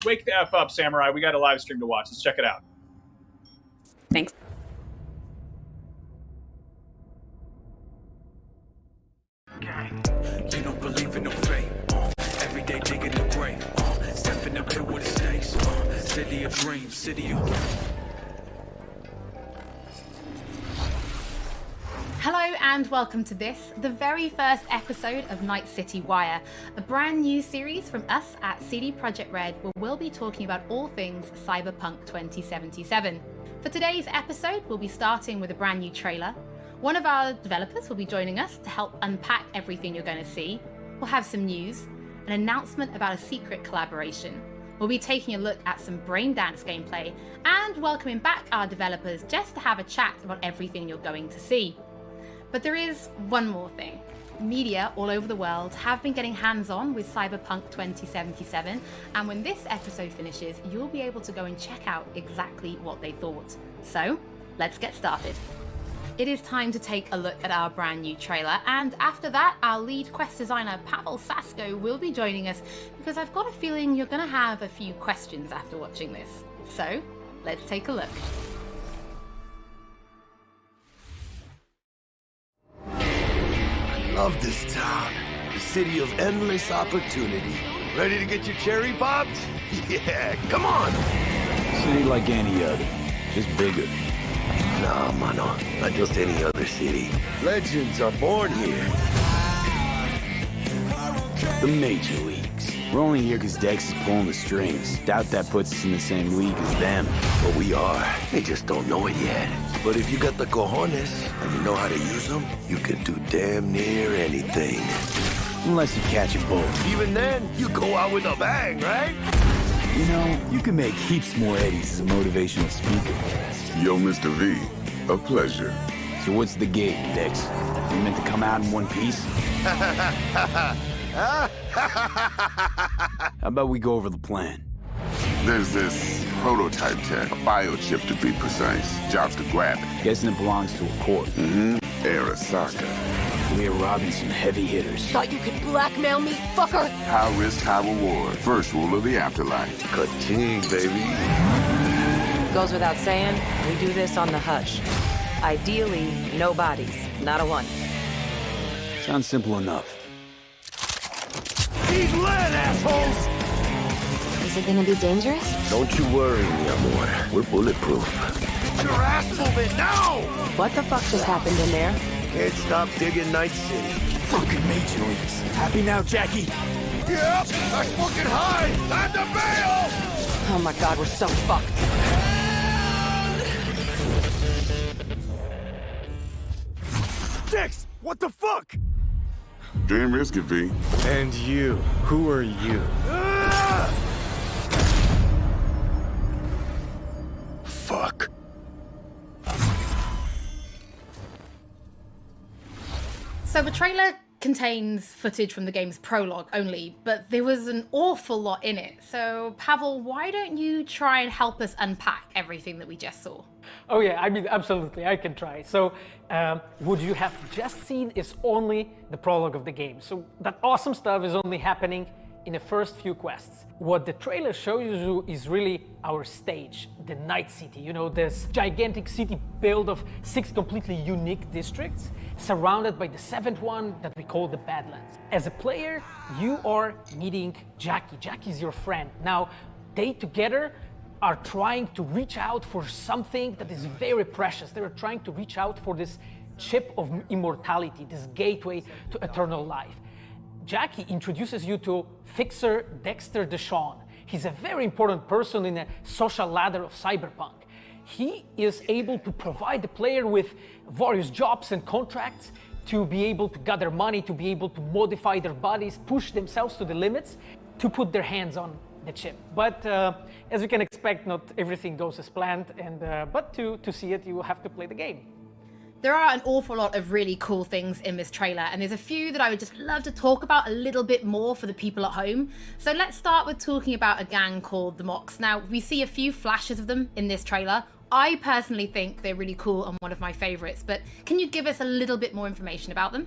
Wake the F up, Samurai. We got a live stream to watch. Let's check it out. Thanks. You don't believe in no fate. Every day digging the grave. Stepping up here with the stakes. City of dreams, city of... Hello and welcome to this, the very first episode of Найт-Сити Wire, a brand new series from us at CD Projekt RED where we'll be talking about all things Cyberpunk 2077. For today's episode, we'll be starting with a brand new trailer. One of our developers will be joining us to help unpack everything you're going to see. We'll have some news, an announcement about a secret collaboration. We'll be taking a look at some braindance gameplay and welcoming back our developers just to have a chat about everything you're going to see. But there is one more thing. Media all over the world have been getting hands-on with Cyberpunk 2077, and when this episode finishes, you'll be able to go and check out exactly what they thought. So, let's get started. It is time to take a look at our brand new trailer, and after that, our lead quest designer Pavel Sasko will be joining us, because I've got a feeling you're going to have a few questions after watching this. So, let's take a look. Love this town. The city of endless opportunity. Ready to get your cherry popped? Yeah, come on! City like any other, just bigger. Nah, mano, not just any other city. Legends are born here. The major leagues. We're only here because Dex is pulling the strings. Doubt that puts us in the same league as them. But we are. They just don't know it yet. But if you got the cojones and you know how to use them, you can do damn near anything. Unless you catch a bullet. Even then, you go out with a bang, right? You know, you can make heaps more eddies as a motivational speaker. Yo, Mr. V, a pleasure. So what's the gig, Dex? You meant to come out in one piece? How about we go over the plan? There's this prototype tech, a biochip to be precise. Jobs to grab it. Guessing it belongs to a corp. Arasaka. We're robbing some heavy hitters. Thought you could blackmail me, fucker? High risk, high reward. First rule of the afterlife. Ka-ching, baby. Goes without saying, we do this on the hush. Ideally, no bodies, not a one. Sounds simple enough. He's lit, assholes! Is it gonna be dangerous? Don't you worry, mi amor. We're bulletproof. Get your ass moving now! What the fuck just happened in there? Can't stop digging Найт-Сити. Fucking major leagues. Happy now, Jackie? Yep, that's fucking high! Time to bail! Oh my god, we're so fucked. Dex, what the fuck? Damn risky, V. And you, who are you? Fuck. So the trailer contains footage from the game's prologue only, but there was an awful lot in it. So Pavel, why don't you try and help us unpack everything that we just saw? Oh yeah, I mean, absolutely, I can try. So, what you have just seen is only the prologue of the game. So that awesome stuff is only happening in the first few quests. What the trailer shows you is really our stage, the Найт-Сити. You know, this gigantic city built of 6 completely unique districts, surrounded by the 7th one that we call the Badlands. As a player, you are meeting Jackie. Jackie's your friend. Now, they together are trying to reach out for something that is very precious. They are trying to reach out for this chip of immortality, this gateway to eternal life. Jackie introduces you to fixer Dexter Deshawn. He's a very important person in the social ladder of Cyberpunk. He is able to provide the player with various jobs and contracts to be able to gather money, to be able to modify their bodies, push themselves to the limits, to put their hands on the chip. But as you can expect, not everything goes as planned, and but to see it, you will have to play the game. There are an awful lot of really cool things in this trailer, and there's a few that I would just love to talk about a little bit more for the people at home. So let's start with talking about a gang called the Mox. Now, we see a few flashes of them in this trailer. I personally think they're really cool and one of my favorites, but can you give us a little bit more information about them?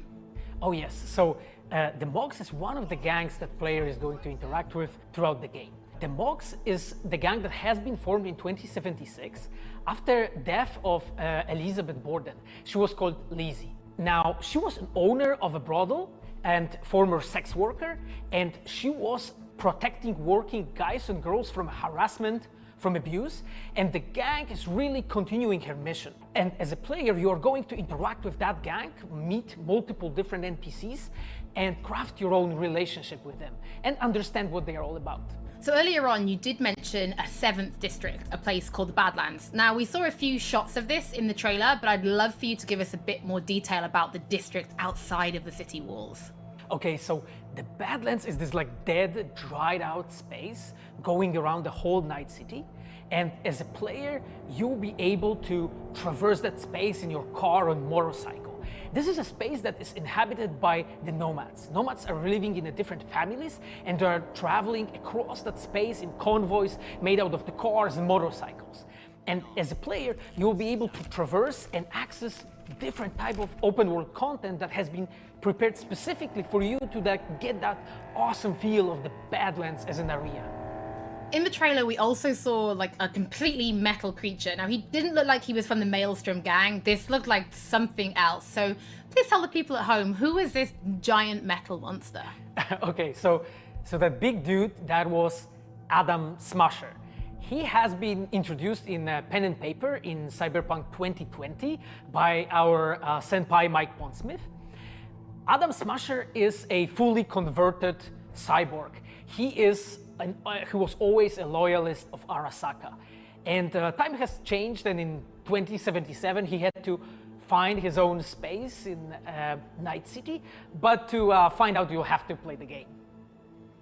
Oh yes, so the Mox is one of the gangs that player is going to interact with throughout the game. The Mogs is the gang that has been formed in 2076 after death of Elizabeth Borden. She was called Lizzie. Now, she was an owner of a brothel and former sex worker, and she was protecting working guys and girls from harassment, from abuse, and the gang is really continuing her mission. And as a player, you are going to interact with that gang, meet multiple different NPCs, and craft your own relationship with them, and understand what they are all about. So earlier on, you did mention a 7th district, a place called the Badlands. Now, we saw a few shots of this in the trailer, but I'd love for you to give us a bit more detail about the district outside of the city walls. Okay, so the Badlands is this like dead, dried out space going around the whole Night-City. And as a player, you'll be able to traverse that space in your car or motorcycle. This is a space that is inhabited by the nomads. Nomads are living in different families and they are traveling across that space in convoys made out of the cars and motorcycles. And as a player, you'll be able to traverse and access different type of open world content that has been prepared specifically for you to get that awesome feel of the Badlands as an area. In the trailer, we also saw like a completely metal creature. Now, he didn't look like he was from the Maelstrom gang. This looked like something else. So please tell the people at home, who is this giant metal monster? Okay, so that big dude, that was Adam Smasher. He has been introduced in pen and paper in Cyberpunk 2020 by our senpai Mike Pondsmith. Adam Smasher is a fully converted cyborg. He was always a loyalist of Arasaka. And time has changed, and in 2077 he had to find his own space in Night-City, but to find out you'll have to play the game.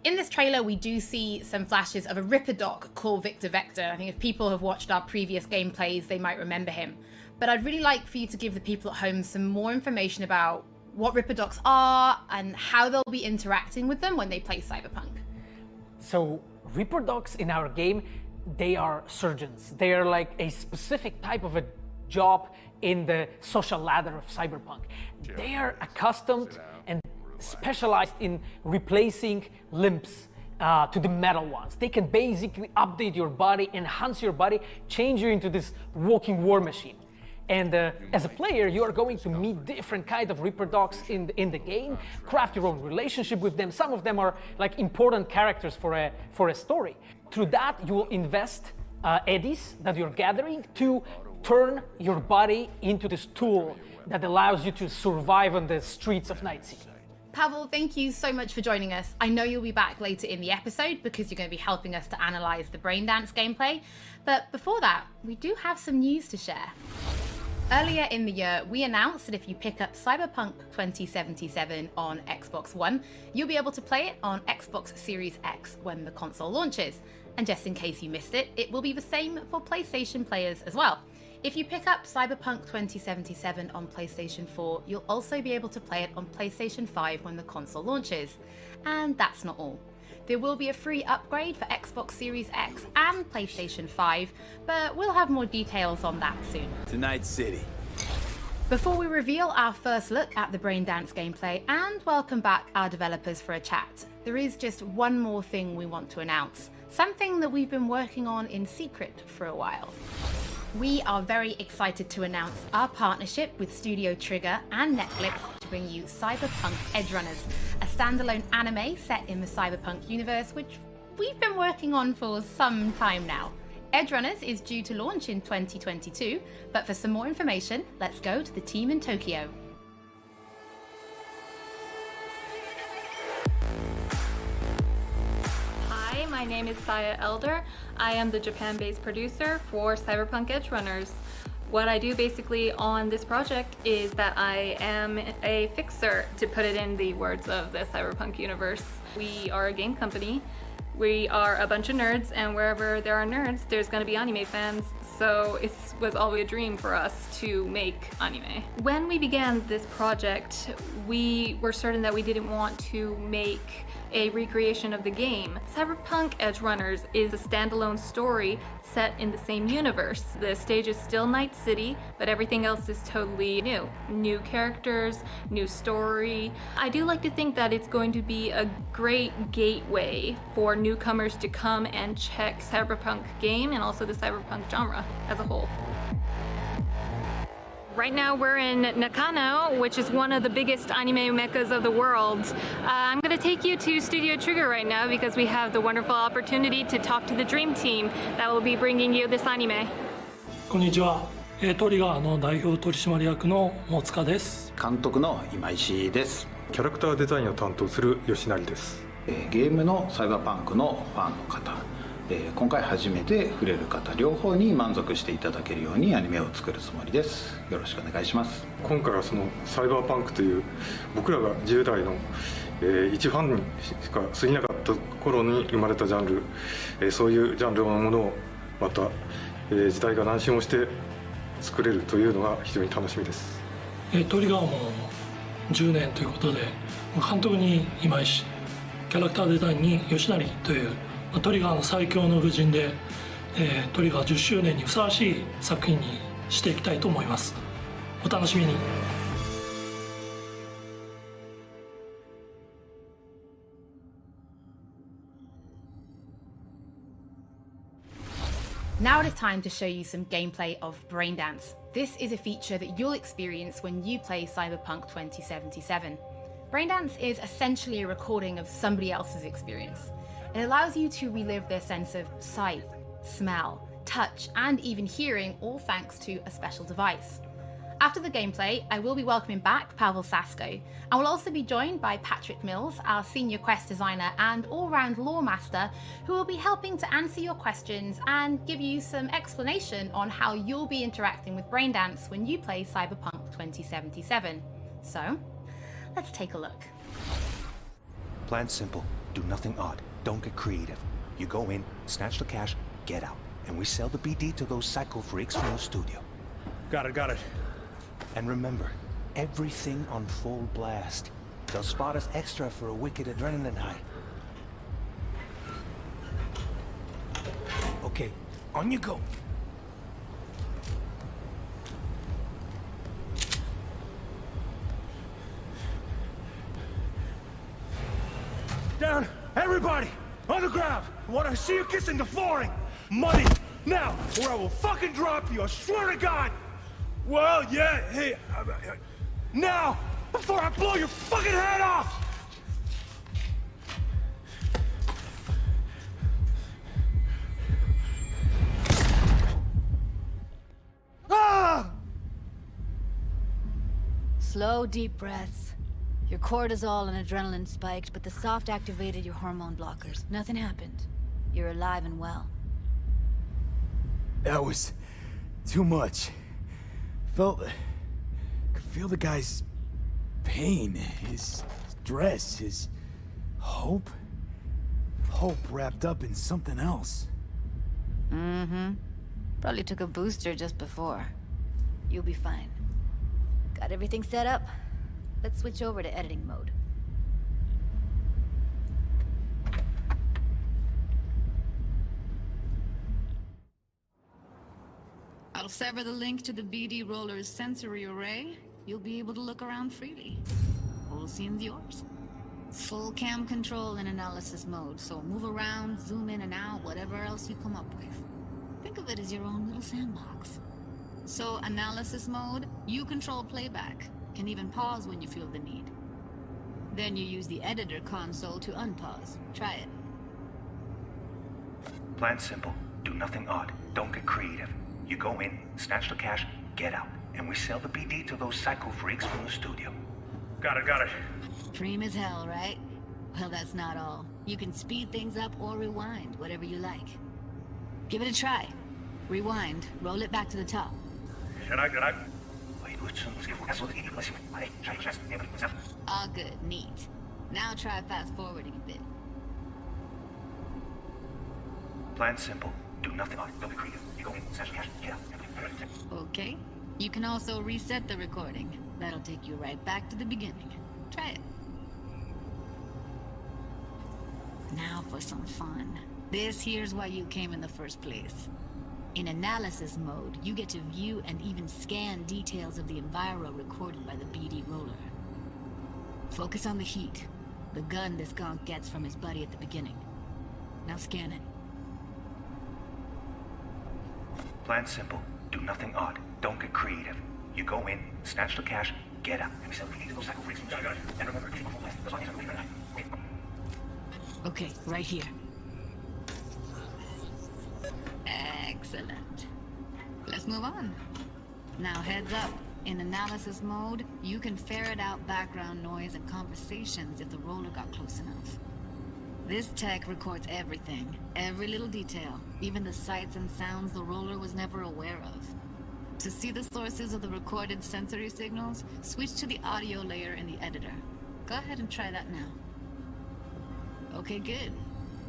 In this trailer, we do see some flashes of a Ripper Doc called Victor Vector. I think if people have watched our previous gameplays, they might remember him. But I'd really like for you to give the people at home some more information about what Ripper Docs are and how they'll be interacting with them when they play Cyberpunk. So Ripper Docs in our game, they are surgeons. They are like a specific type of a job in the social ladder of Cyberpunk. They are accustomed and specialized in replacing limbs to the metal ones. They can basically update your body, enhance your body, change you into this walking war machine. And as a player, you are going to meet different kinds of Ripper Docs in the game, craft your own relationship with them. Some of them are like important characters for a story. Through that, you will invest eddies that you're gathering to turn your body into this tool that allows you to survive on the streets of Night-City. Pavel, thank you so much for joining us. I know you'll be back later in the episode because you're going to be helping us to analyze the Braindance gameplay. But before that, we do have some news to share. Earlier in the year, we announced that if you pick up Cyberpunk 2077 on Xbox One, you'll be able to play it on Xbox Series X when the console launches. And just in case you missed it, it will be the same for PlayStation players as well. If you pick up Cyberpunk 2077 on PlayStation 4, you'll also be able to play it on PlayStation 5 when the console launches. And that's not all. There will be a free upgrade for Xbox Series X and PlayStation 5, but we'll have more details on that soon. To Night-City. Before we reveal our first look at the Braindance gameplay and welcome back our developers for a chat, there is just one more thing we want to announce, something that we've been working on in secret for a while. We are very excited to announce our partnership with Studio Trigger and Netflix to bring you Cyberpunk Edgerunners, a standalone anime set in the Cyberpunk universe, which we've been working on for some time now. Edgerunners is due to launch in 2022, but for some more information, let's go to the team in Tokyo. Hi, my name is Saya Elder. I am the Japan-based producer for Cyberpunk Edgerunners. What I do basically on this project is that I am a fixer, to put it in the words of the Cyberpunk universe. We are a game company. We are a bunch of nerds, and wherever there are nerds, there's going to be anime fans. So it was always a dream for us to make anime. When we began this project, we were certain that we didn't want to make a recreation of the game. Cyberpunk Edge Runners is a standalone story set in the same universe. The stage is still Night-City, but everything else is totally new. New characters, new story. I do like to think that it's going to be a great gateway for newcomers to come and check Cyberpunk game and also the Cyberpunk genre as a whole. Right now we're in Nakano, which is one of the biggest anime meccas of the world. I'm going to take you to Studio Trigger right now because we have the wonderful opportunity to talk to the dream team that will be bringing you this anime. こんにちは。トリガーの代表取締役の大塚です。監督の今石です。キャラクターデザインを担当する吉成です。ゲームのサイバーパンクのファンの方、今回初めて触れる方両方に満足していただけるようにアニメを作るつもりです。よろしくお願いします。今回はそのサイバーパンクという僕らが10代の、一ファンにしか過ぎなかった頃に生まれたジャンル、そういうジャンルのものをまた、時代が何周もして作れるというのが非常に楽しみです。トリガーも10年ということで、監督に今石、キャラクターデザインに吉成というトリガーの最強の布陣で、トリガー10周年にふさわしい作品にしていきたいと思います。お楽しみに。Now it is time to show you some gameplay of Braindance. This is a feature that you'll experience when you play Cyberpunk 2077. Braindance is essentially a recording of somebody else's experience. It allows you to relive their sense of sight, smell, touch, and even hearing, all thanks to a special device. After the gameplay, I will be welcoming back Pavel Sasko, and will also be joined by Patrick Mills, our senior quest designer and all-round lore master, who will be helping to answer your questions and give you some explanation on how you'll be interacting with Braindance when you play Cyberpunk 2077. So, let's take a look. Plan simple, do nothing odd, don't get creative. You go in, snatch the cash, get out, and we sell the BD to those psycho freaks from the studio. Got it. And remember, everything on full blast. They'll spot us extra for a wicked adrenaline high. Okay, on you go. Down, everybody, on the ground. I want to see you kissing the flooring. Money, now, or I will fucking drop you, I swear to God. Well, yeah, hey, now, before I blow your fucking head off! Ah! Slow, deep breaths. Your cortisol and adrenaline spiked, but the soft activated your hormone blockers. Nothing happened. You're alive and well. That was too much. Could feel the guy's pain, his stress, his hope. Hope wrapped up in something else. Mm-hmm. Probably took a booster just before. You'll be fine. Got everything set up? Let's switch over to editing mode. I'll sever the link to the BD Roller's sensory array. You'll be able to look around freely. Whole scene's yours. Full cam control in analysis mode, so move around, zoom in and out, whatever else you come up with. Think of it as your own little sandbox. So analysis mode, you control playback. Can even pause when you feel the need. Then you use the editor console to unpause. Try it. Plan simple, do nothing odd, don't get creative. You go in, snatch the cash, get out, and we sell the BD to those psycho freaks from the studio. Got it. Dream as hell, right? Well, that's not all. You can speed things up or rewind, whatever you like. Give it a try. Rewind, roll it back to the top. Can I? All good, neat. Now try fast forwarding a bit. Plan simple, do nothing odd, don't be creative. You go in, snatch the cash, get out. Okay. You can also reset the recording. That'll take you right back to the beginning. Try it. Now for some fun. This here's why you came in the first place. In analysis mode, you get to view and even scan details of the enviro recorded by the BD roller. Focus on the heat, the gun this gonk gets from his buddy at the beginning. Now scan it. Plan simple. Do nothing odd. Don't get creative. You go in, snatch the cash, get out. And we sell the BD to those cycle freaks. And remember, Okay, right here. Excellent. Let's move on. Now heads up. In analysis mode, you can ferret out background noise and conversations if the roller got close enough. This tech records everything, every little detail, even the sights and sounds the roller was never aware of. To see the sources of the recorded sensory signals, switch to the audio layer in the editor. Go ahead and try that now. Okay, good.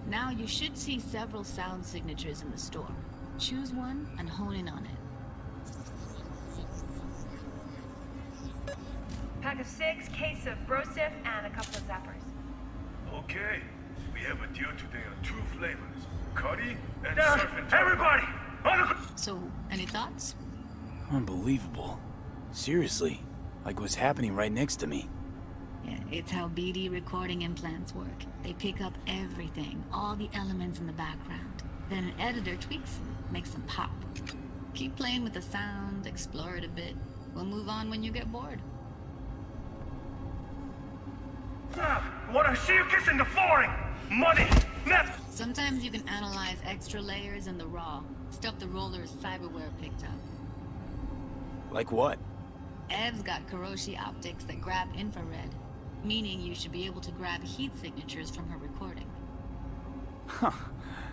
Now you should see several sound signatures in the store. Choose one and hone in on it. Pack of 6, case of brosif, and a couple of zappers. Okay, we have a deal today on 2 flavors, curry and Down, surf and everybody! So, any thoughts? Unbelievable. Seriously, like what's happening right next to me. Yeah, it's how BD recording implants work. They pick up everything, all the elements in the background. Then an editor tweaks them, makes them pop. Keep playing with the sound, explore it a bit. We'll move on when you get bored. I wanna see you kissing the flooring! Money! Net! Sometimes you can analyze extra layers in the raw, stuff the roller's cyberware picked up. Like what? Ev's got Kuroshi optics that grab infrared, meaning you should be able to grab heat signatures from her recording. Huh.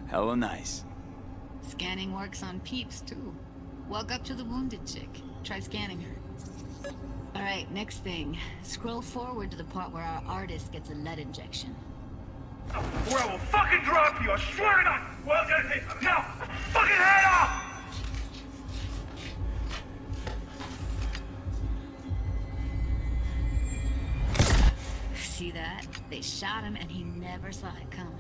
Hella nice. Scanning works on peeps, too. Walk up to the wounded chick. Try scanning her. Alright, next thing. Scroll forward to the part where our artist gets a lead injection. Or I will fucking drop you, I swear to God! Well, now, fucking head off! See that? They shot him and he never saw it coming.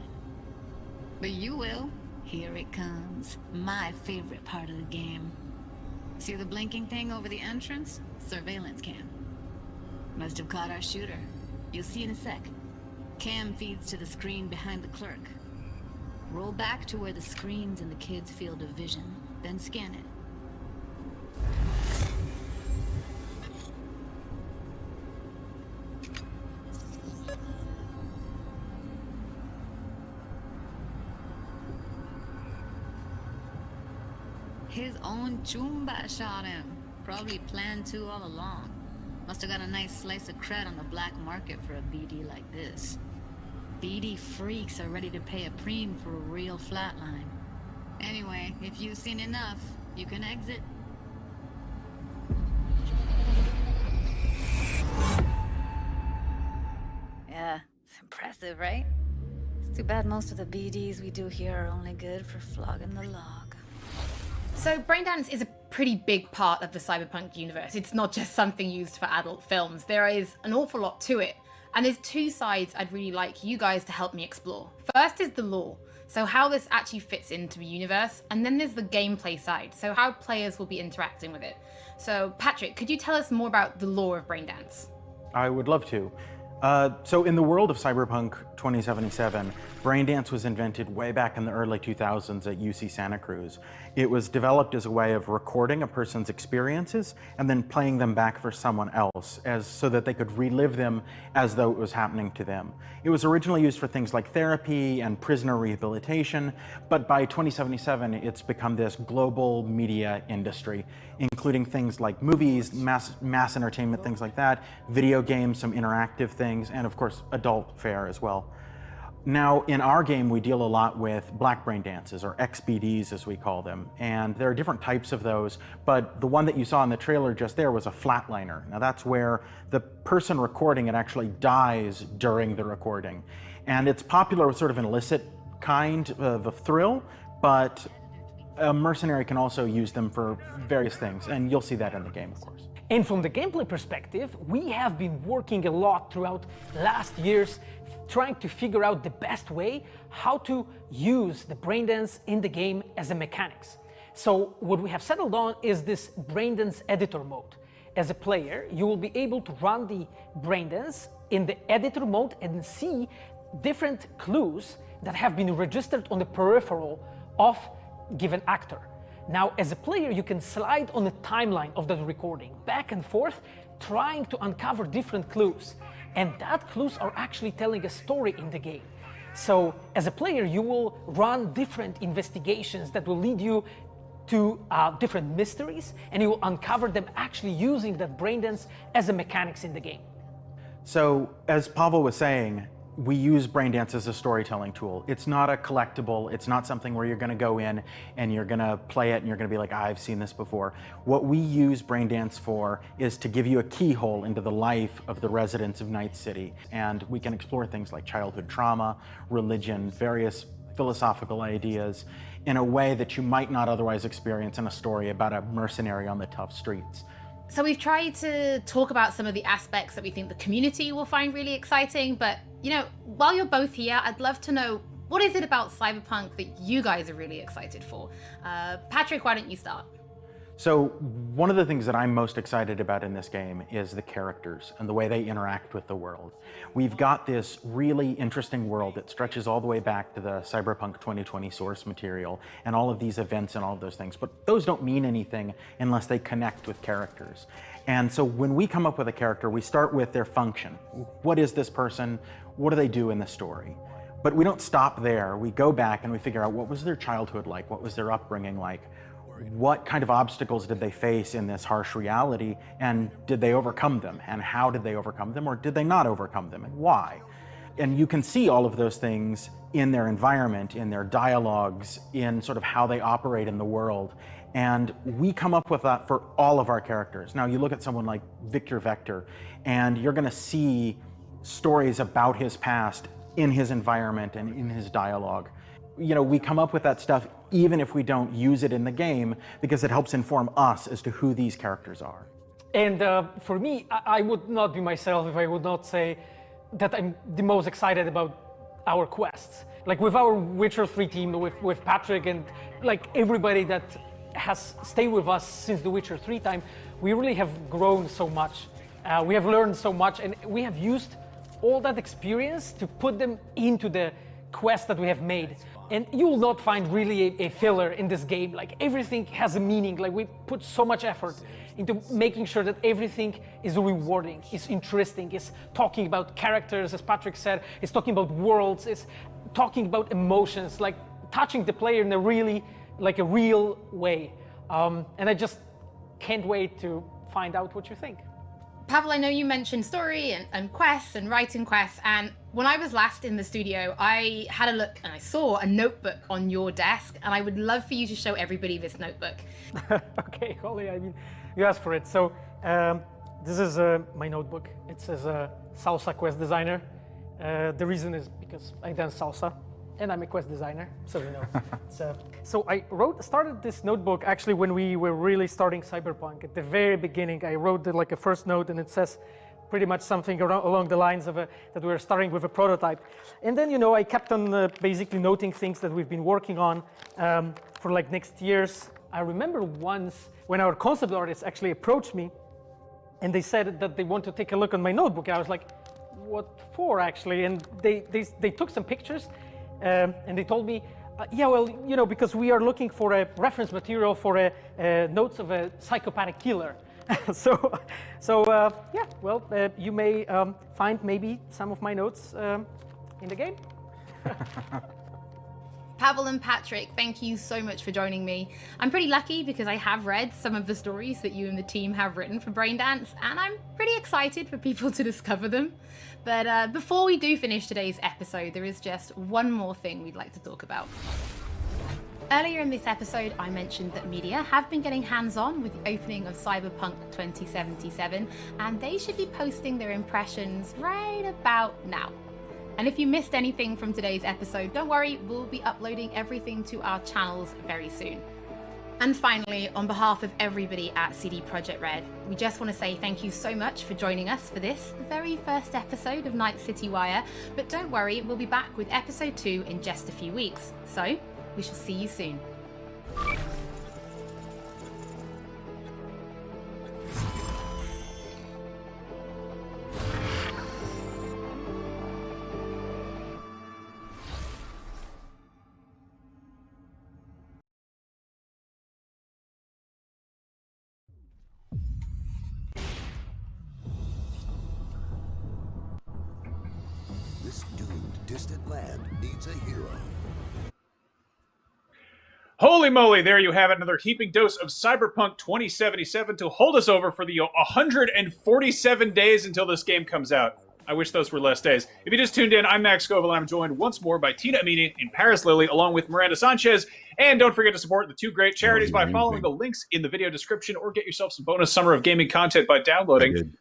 But you will. Here it comes. My favorite part of the game. See the blinking thing over the entrance? Surveillance cam. Must have caught our shooter. You'll see in a sec. Cam feeds to the screen behind the clerk. Roll back to where the screen's in the kid's field of vision, then scan it. His own Chumba shot him. Probably planned to all along. Must have got a nice slice of cred on the black market for a BD like this. BD freaks are ready to pay a preem for a real flatline. Anyway, if you've seen enough, you can exit. Yeah, it's impressive, right? It's too bad most of the BDs we do here are only good for flogging the log. So Braindance is a pretty big part of the cyberpunk universe. It's not just something used for adult films. There is an awful lot to it. And there's 2 sides I'd really like you guys to help me explore. First is the lore, so how this actually fits into the universe. And then there's the gameplay side, so how players will be interacting with it. So Patrick, could you tell us more about the lore of Braindance? I would love to. So in the world of Cyberpunk 2077, Braindance was invented way back in the early 2000s at UC Santa Cruz. It was developed as a way of recording a person's experiences and then playing them back for someone else so that they could relive them as though it was happening to them. It was originally used for things like therapy and prisoner rehabilitation, but by 2077 it's become this global media industry, including things like movies, mass entertainment, things like that, video games, some interactive things, and of course adult fare as well. Now, in our game, we deal a lot with black brain dances, or XBDs as we call them, and there are different types of those, but the one that you saw in the trailer just there was a flatliner. Now that's where the person recording it actually dies during the recording. And it's popular with sort of an illicit kind of a thrill, but a mercenary can also use them for various things, and you'll see that in the game, of course. And from the gameplay perspective, we have been working a lot throughout last years trying to figure out the best way how to use the braindance in the game as a mechanics. So what we have settled on is this braindance editor mode. As a player, you will be able to run the braindance in the editor mode and see different clues that have been registered on the peripheral of given actor. Now, as a player, you can slide on the timeline of that recording back and forth, trying to uncover different clues. And that clues are actually telling a story in the game. So as a player, you will run different investigations that will lead you to different mysteries, and you will uncover them actually using that braindance as a mechanics in the game. So as Pavel was saying, we use braindance as a storytelling tool. It's not a collectible. It's not something where you're going to go in and you're going to play it and you're going to be like, I've seen this before. What we use braindance for is to give you a keyhole into the life of the residents of Найт-Сити. And we can explore things like childhood trauma, religion, various philosophical ideas in a way that you might not otherwise experience in a story about a mercenary on the tough streets. So we've tried to talk about some of the aspects that we think the community will find really exciting, but you know, while you're both here, I'd love to know, what is it about Cyberpunk that you guys are really excited for? Patrick, why don't you start? So one of the things that I'm most excited about in this game is the characters and the way they interact with the world. We've got this really interesting world that stretches all the way back to the Cyberpunk 2020 source material and all of these events and all of those things, but those don't mean anything unless they connect with characters. And so when we come up with a character, we start with their function. What is this person? What do they do in the story? But we don't stop there. We go back and we figure out, what was their childhood like? What was their upbringing like? What kind of obstacles did they face in this harsh reality, and did they overcome them? And how did they overcome them, or did they not overcome them, and why? And you can see all of those things in their environment, in their dialogues, in sort of how they operate in the world. And we come up with that for all of our characters. Now, you look at someone like Victor Vector, and you're going to see stories about his past in his environment and in his dialogue. You know, we come up with that stuff even if we don't use it in the game, because it helps inform us as to who these characters are. And for me, I would not be myself if I would not say that I'm the most excited about our quests. Like with our Witcher 3 team, with Patrick and like everybody that has stayed with us since the Witcher 3 time, we really have grown so much. We have learned so much, and we have used all that experience to put them into the quests that we have made. And you will not find really a filler in this game. Like everything has a meaning. Like we put so much effort into making sure that everything is rewarding, is interesting, is talking about characters, as Patrick said, is talking about worlds, is talking about emotions, like touching the player in a really, like a real way. And I just can't wait to find out what you think. Pavel, I know you mentioned story and quests and writing quests, and when I was last in the studio, I had a look and I saw a notebook on your desk, and I would love for you to show everybody this notebook. Okay, Holly, I mean, you asked for it. So this is my notebook. It says Salsa Quest Designer. The reason is because I dance salsa, and I'm a quest designer, so you know. So I started this notebook actually when we were really starting Cyberpunk. At the very beginning, I wrote like a first note, and it says pretty much something along the lines of that we were starting with a prototype. And then, you know, I kept on basically noting things that we've been working on for like next years. I remember once when our concept artists actually approached me, and they said that they want to take a look on my notebook. And I was like, what for actually? And they took some pictures, and they told me, yeah, well, you know, because we are looking for a reference material for notes of a psychopathic killer. so yeah, well, you may find maybe some of my notes in the game. Pavel and Patrick, thank you so much for joining me. I'm pretty lucky because I have read some of the stories that you and the team have written for Braindance, and I'm pretty excited for people to discover them. But before we do finish today's episode, there is just one more thing we'd like to talk about. Earlier in this episode, I mentioned that media have been getting hands-on with the opening of Cyberpunk 2077, and they should be posting their impressions right about now. And if you missed anything from today's episode, don't worry, we'll be uploading everything to our channels very soon. And finally, on behalf of everybody at CD Projekt RED, we just want to say thank you so much for joining us for this, the very first episode of Night-City Wire. But don't worry, we'll be back with episode 2 in just a few weeks. So, we shall see you soon. This doomed, distant land needs a hero. Holy moly, there you have it, another heaping dose of Cyberpunk 2077 to hold us over for the 147 days until this game comes out. I wish those were less days. If you just tuned in, I'm Max Scoville, and I'm joined once more by Tina Amini and Paris Lilly, along with Miranda Sanchez. And don't forget to support the two great charities by following the links in the video description, or get yourself some bonus Summer of Gaming content by downloading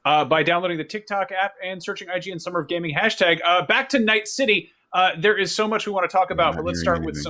by downloading the TikTok app and searching IGN Summer of Gaming hashtag. Back to Night City. There is so much we want to talk about, but let's start with some